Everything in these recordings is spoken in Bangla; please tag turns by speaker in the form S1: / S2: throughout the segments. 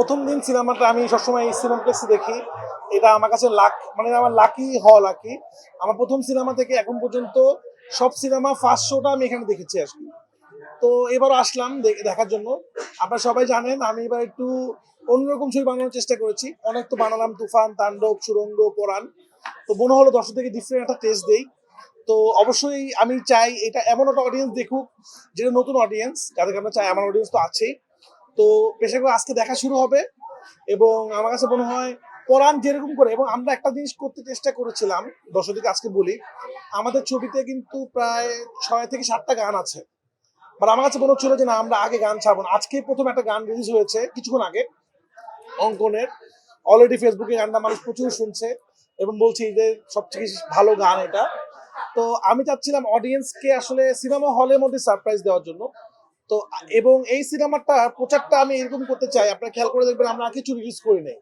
S1: প্রথম দিন সিনেমাটা আমি সবসময় সিনেমপ্লেক্সে দেখি। এটা আমার কাছে লাক, মানে আমার লাকি হওয়া লাকি। আমার প্রথম সিনেমা থেকে এখন পর্যন্ত সব সিনেমা ফার্স্ট শোটা আমি এখানে দেখেছি আজকে। তো এবারও আসলাম দেখার জন্য। আপনারা সবাই জানেন আমি এবার একটু অন্যরকম ছবি বানানোর চেষ্টা করেছি। অনেক তো বানালাম, তুফান, তাণ্ডব, সুড়ঙ্গ, পরাণ। তো মনে হলো দর্শকদেরকে ডিফারেন্ট একটা টেস্ট দেই। তো অবশ্যই আমি চাই এটা এমন একটা অডিয়েন্স দেখুক যেটা নতুন অডিয়েন্স, যাদেরকে আমরা চাই। আমার অডিয়েন্স তো আছেই। তো পেশাগুলো আজকে দেখা শুরু হবে এবং আমার কাছে মনে হয় পরাণ যেরকম করে, এবং আমরা একটা জিনিস করতে চেষ্টা করেছিলাম, দর্শকদেরকে আজকে বলি, আমাদের ছবিতে কিন্তু প্রায় 6 থেকে 7টা গান আছে। বাট আমার কাছে মনে হচ্ছিল যে না, আমরা আগে গান ছাড়বো না। আজকে প্রথম একটা গান রিলিজ হয়েছে কিছুক্ষণ আগে অঙ্কনের। অলরেডি ফেসবুকে গানটা মানুষ প্রচুর শুনছে এবং বলছি যে সবথেকে ভালো গান এটা। তো আমি চাচ্ছিলাম অডিয়েন্সকে আসলে সিনেমা হলের মধ্যে সারপ্রাইজ দেওয়ার জন্য। তো এবং এই সিনেমাটা প্রচারটা আমি এরকম করতে চাই, আপনারা খেয়াল করে দেখবেন আমরা কিছু রিলিজ করি নাই।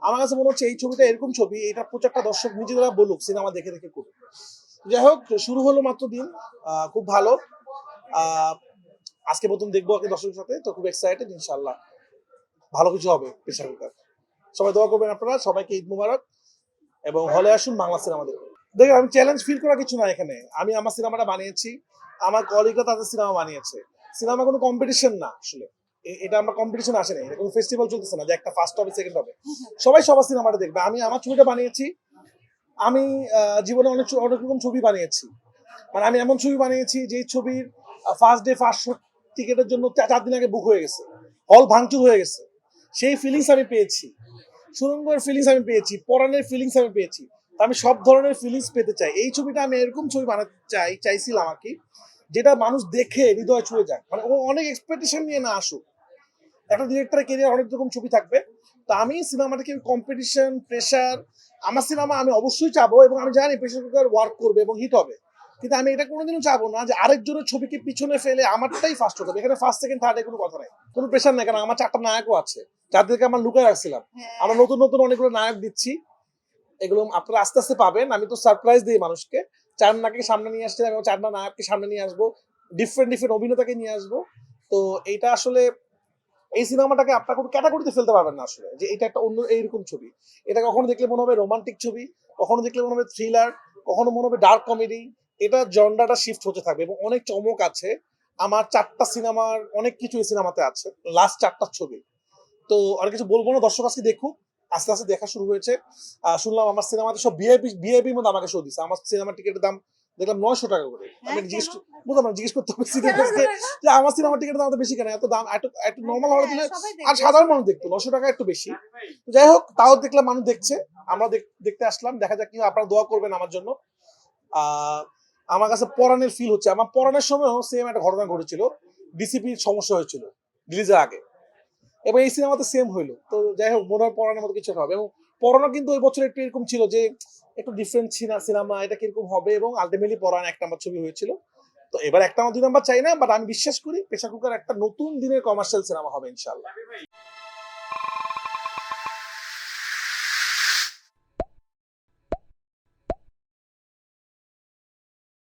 S1: আমার কাছে মনে হচ্ছে এই ছবিটা এরকম ছবি, এটা প্রচারটা দর্শক নিজেরা বলুক, সিনেমা দেখে দেখে করুক। যাই হোক, শুরু হলো মাত্র দিন, খুব ভালো। আহ, আজকে প্রথম দেখবো আগে দর্শকের সাথে, তো খুব এক্সাইটেড। ইনশাল্লাহ ভালো কিছু হবে পেশা কুকার। সবাই দোয়া করবেন আপনারা, সবাইকে ঈদ মুবারক এবং হলে আসুন বাংলা সিনেমা দেখুন। দেখুন, আমি চ্যালেঞ্জ ফিল করা কিছু না এখানে। আমি আমার সিনেমাটা বানিয়েছি, আমার কলিগরা তাদের সিনেমা বানিয়েছে। সিনেমা কোনো কম্পিটিশন না আসলে। এটা আমরা কম্পিটিশন আসে না, এটা কোনো ফেস্টিভ্যাল চলতেছে না যে একটা ফার্স্ট হবে সেকেন্ড হবে। সবাই সবার সিনেমাটা দেখবে। আমি আমার ছবিটা বানিয়েছি। আমি জীবনে অনেক রকম ছবি বানিয়েছি। মানে আমি এমন ছবি বানিয়েছি যে ছবির ফার্স্ট ডে ফার্স্ট শো টিকেটের জন্য 4 দিন আগে বুক হয়ে গেছে, হল ভাঙচুর হয়ে গেছে। সেই ফিলিংস আমি পেয়েছি, সুরঙ্গের ফিলিংস আমি পেয়েছি, পরাণের ফিলিংস আমি পেয়েছি। আমি সব ধরনের ফিলিংস পেতে চাই। এই ছবিটা আমি এরকম ছবি বানাতে চাইছিলাম আর কি, যেটা মানুষ দেখে হৃদয় ছুঁয়ে যায়। মানে ও অনেক এক্সপেকটেশন নিয়ে না আসুক। একটা ডিরেক্টরের কেরিয়ার অনেক রকম ছবি থাকবে। তো আমি সিনেমাটাকে কম্পিটিশন, প্রেশার, আমার সিনেমা আমি অবশ্যই চাবো এবং আমি জানি প্রেশার কুকার ওয়ার্ক করবে এবং হিট হবে। কিন্তু আমি এটা কোনোদিনও চাবো না যে আরেকজনের ছবিকে পিছনে ফেলে আমারটাই ফার্স্ট হতে হবে। এখানে ফার্স্ট সেকেন্ড থার্ড এর কোনো কথা নাই, কোনো প্রেশার নাই, কারণ আমার 4টা নায়কও আছে যাদেরকে আমরা লুকায় রাখছিলাম। আমরা নতুন নতুন অনেকগুলো নায়ক দিচ্ছি, এগুলো আপনারা আস্তে আস্তে পাবেন। আমি তো সারপ্রাইজ দিই মানুষকে। 4 নায়ককে সামনে নিয়ে আসছি, আমি 4টা নায়ককে সামনে নিয়ে আসবো, ডিফারেন্ট ডিফারেন্ট অভিনেতাকে নিয়ে আসবো। তো এইটা আসলে এই সিনেমাটাকে আপনার কোনো ক্যাটাগরিতে ফেলতে পারবেন না আসলে, যে এটা একটা অন্য এইরকম ছবি। এটা কখনো দেখলে মনে হবে রোমান্টিক ছবি, কখনো দেখলে মনে হবে থ্রিলার, কখনো মনে হবে ডার্ক কমেডি। এটা জনরাটা শিফট হতে থাকবে এবং অনেক চমক আছে। আমার 4টা সিনেমার অনেক কিছু এই সিনেমাতে আছে, লাস্ট 4টা ছবি। তো অনেক কিছু বলবো না, দর্শক আজকে দেখুক। আস্তে আস্তে দেখা শুরু হয়েছে। শুনলাম আমার সিনেমাতে সব ভিআইপির মধ্যে আমাকে শো দিচ্ছে। আমার সিনেমার টিকিটের দাম দেখলাম 900 টাকা করে। আমি বুঝলাম না, জিজ্ঞেস করতে হবে সিনেমাকে যে আমার সিনেমার টিকিটের দাম এত বেশি কেন, এত দাম একটু একটু নর্মাল হলে দিলে আর সাধারণ মানুষ দেখতো। 900 টাকা একটু বেশি। তো যাই হোক, তাও দেখলাম মানুষ দেখছে, আমরা দেখতে আসলাম। দেখা যাক কি হয়, আপনারা দোয়া করবেন আমার জন্য। আহ আমার কাছে পরাণের ফিল হচ্ছে। আমার পরাণের সময়ও সেম একটা ঘটনা ঘটেছিল, ডিসিপির সমস্যা হয়েছিল রিলিজের আগে, এবং এই সিনেমাতে সেম হইলো। তো যাই হোক, মনে হয় পড়ানোর মতো কিছু হবে। এবং পড়ানো কিন্তু ওই বছর একটু এরকম ছিল যে একটু ডিফারেন্ট সিনেমা, এটা কিরকম হবে, এবং আলটিমেটলি পড়ানো 1 নাম্বার ছবি হয়েছিল। তো এবার 1 নাম্বার 2 নাম্বার চাই না, বাট আমি বিশ্বাস করি প্রেসার কুকার একটা নতুন দিনের কমার্শিয়াল সিনেমা হবে ইনশাল্লাহ।